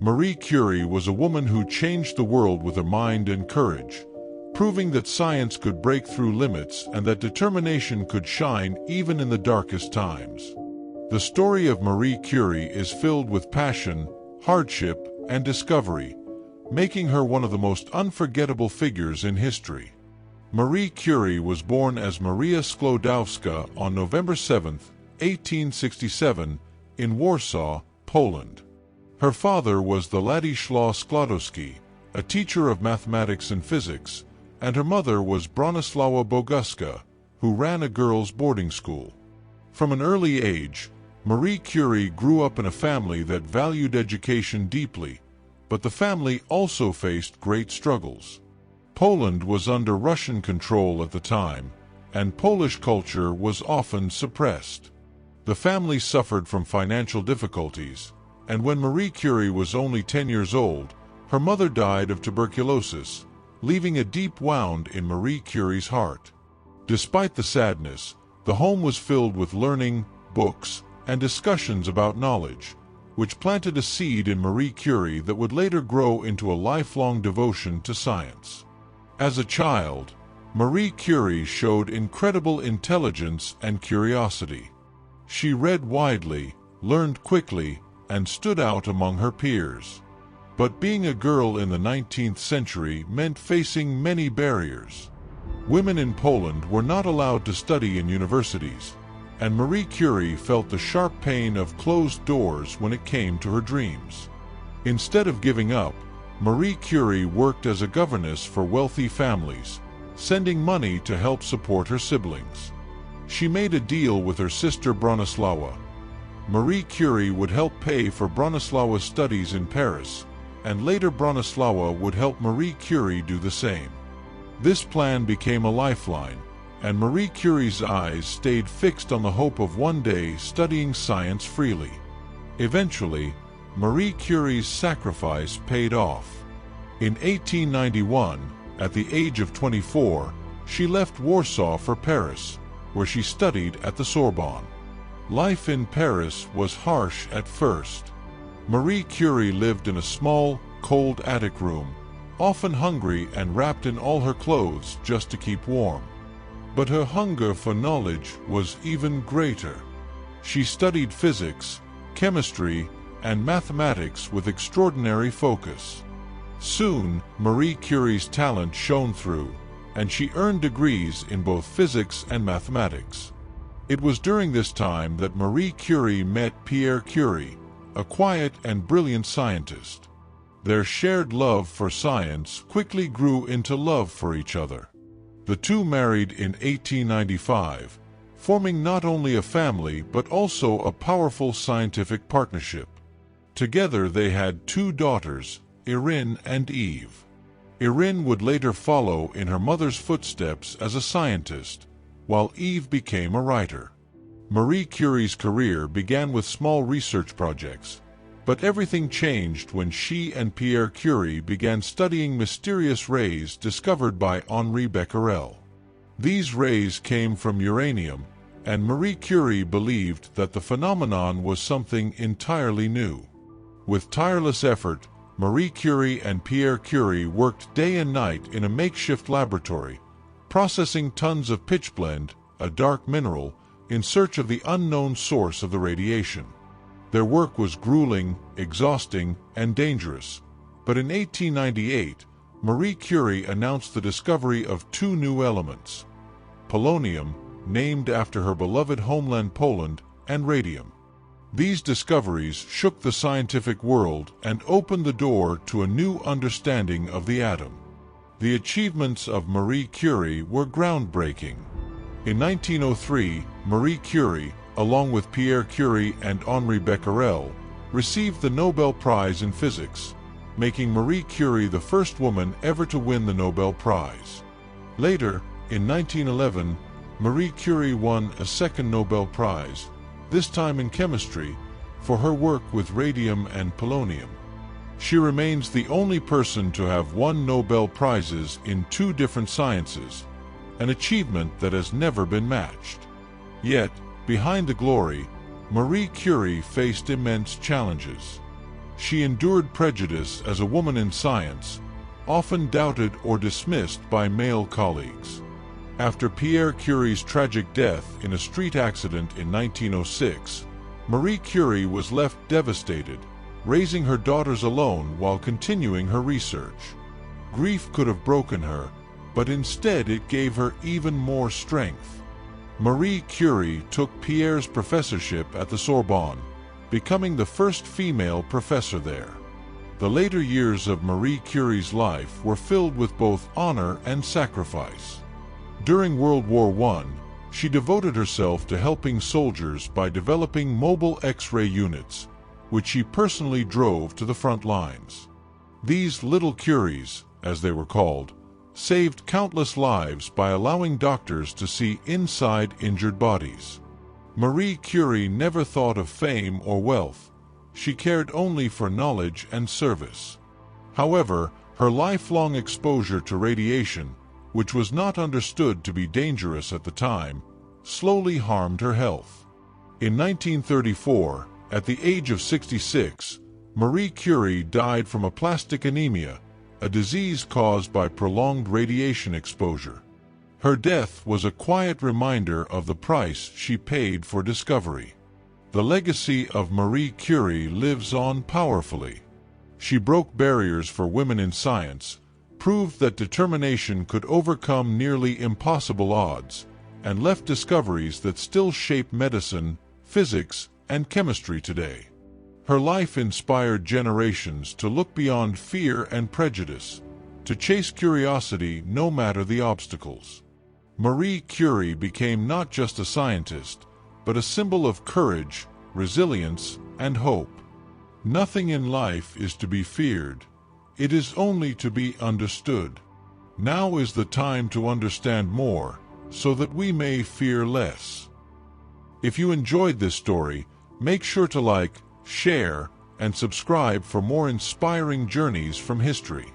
Marie Curie was a woman who changed the world with her mind and courage, proving that science could break through limits and that determination could shine even in the darkest times. The story of Marie Curie is filled with passion, hardship, and discovery, making her one of the most unforgettable figures in history. Marie Curie was born as Maria Sklodowska on November 7, 1867, in Warsaw, Poland. Her father was the Ladislaw Sklodowski, a teacher of mathematics and physics, and her mother was Bronislawa Boguska, who ran a girls' boarding school. From an early age, Marie Curie grew up in a family that valued education deeply, but the family also faced great struggles. Poland was under Russian control at the time, and Polish culture was often suppressed. The family suffered from financial difficulties, and when Marie Curie was only 10 years old, her mother died of tuberculosis, leaving a deep wound in Marie Curie's heart. Despite the sadness, the home was filled with learning, books, and discussions about knowledge, which planted a seed in Marie Curie that would later grow into a lifelong devotion to science. As a child, Marie Curie showed incredible intelligence and curiosity. She read widely, learned quickly, and stood out among her peers. But being a girl in the 19th century meant facing many barriers. Women in Poland were not allowed to study in universities, and Marie Curie felt the sharp pain of closed doors when it came to her dreams. Instead of giving up, Marie Curie worked as a governess for wealthy families, sending money to help support her siblings. She made a deal with her sister Bronislawa. Marie Curie would help pay for Bronislawa's studies in Paris, and later Bronislawa would help Marie Curie do the same. This plan became a lifeline, and Marie Curie's eyes stayed fixed on the hope of one day studying science freely. Eventually, Marie Curie's sacrifice paid off. In 1891, at the age of 24, she left Warsaw for Paris, where she studied at the Sorbonne. Life in Paris was harsh at first. Marie Curie lived in a small, cold attic room, often hungry and wrapped in all her clothes just to keep warm. But her hunger for knowledge was even greater. She studied physics, chemistry, and mathematics with extraordinary focus. Soon, Marie Curie's talent shone through, and she earned degrees in both physics and mathematics. It was during this time that Marie Curie met Pierre Curie, a quiet and brilliant scientist. Their shared love for science quickly grew into love for each other. The two married in 1895, forming not only a family but also a powerful scientific partnership. Together they had two daughters, Irene and Eve. Irene would later follow in her mother's footsteps as a scientist, while Eve became a writer. Marie Curie's career began with small research projects, but everything changed when she and Pierre Curie began studying mysterious rays discovered by Henri Becquerel. These rays came from uranium, and Marie Curie believed that the phenomenon was something entirely new. With tireless effort, Marie Curie and Pierre Curie worked day and night in a makeshift laboratory, processing tons of pitchblende, a dark mineral, in search of the unknown source of the radiation. Their work was grueling, exhausting, and dangerous, but in 1898, Marie Curie announced the discovery of two new elements: polonium, named after her beloved homeland Poland, and radium. These discoveries shook the scientific world and opened the door to a new understanding of the atom. The achievements of Marie Curie were groundbreaking. In 1903, Marie Curie, along with Pierre Curie and Henri Becquerel, received the Nobel Prize in Physics, making Marie Curie the first woman ever to win the Nobel Prize. Later, in 1911, Marie Curie won a second Nobel Prize, this time in chemistry, for her work with radium and polonium. She remains the only person to have won Nobel Prizes in two different sciences, an achievement that has never been matched. Yet, behind the glory, Marie Curie faced immense challenges. She endured prejudice as a woman in science, often doubted or dismissed by male colleagues. After Pierre Curie's tragic death in a street accident in 1906, Marie Curie was left devastated, raising her daughters alone while continuing her research. Grief could have broken her, but instead it gave her even more strength. Marie Curie took Pierre's professorship at the Sorbonne, becoming the first female professor there. The later years of Marie Curie's life were filled with both honor and sacrifice. During World War I, she devoted herself to helping soldiers by developing mobile X-ray units, which she personally drove to the front lines. These little Curies, as they were called, saved countless lives by allowing doctors to see inside injured bodies. Marie Curie never thought of fame or wealth. She cared only for knowledge and service. However, her lifelong exposure to radiation, which was not understood to be dangerous at the time, slowly harmed her health. In 1934, at the age of 66, Marie Curie died from aplastic anemia, a disease caused by prolonged radiation exposure. Her death was a quiet reminder of the price she paid for discovery. The legacy of Marie Curie lives on powerfully. She broke barriers for women in science, proved that determination could overcome nearly impossible odds, and left discoveries that still shape medicine, physics, and chemistry today. Her life inspired generations to look beyond fear and prejudice, to chase curiosity no matter the obstacles. Marie Curie became not just a scientist, but a symbol of courage, resilience, and hope. Nothing in life is to be feared. It is only to be understood. Now is the time to understand more, so that we may fear less. If you enjoyed this story, make sure to like, share, and subscribe for more inspiring journeys from history.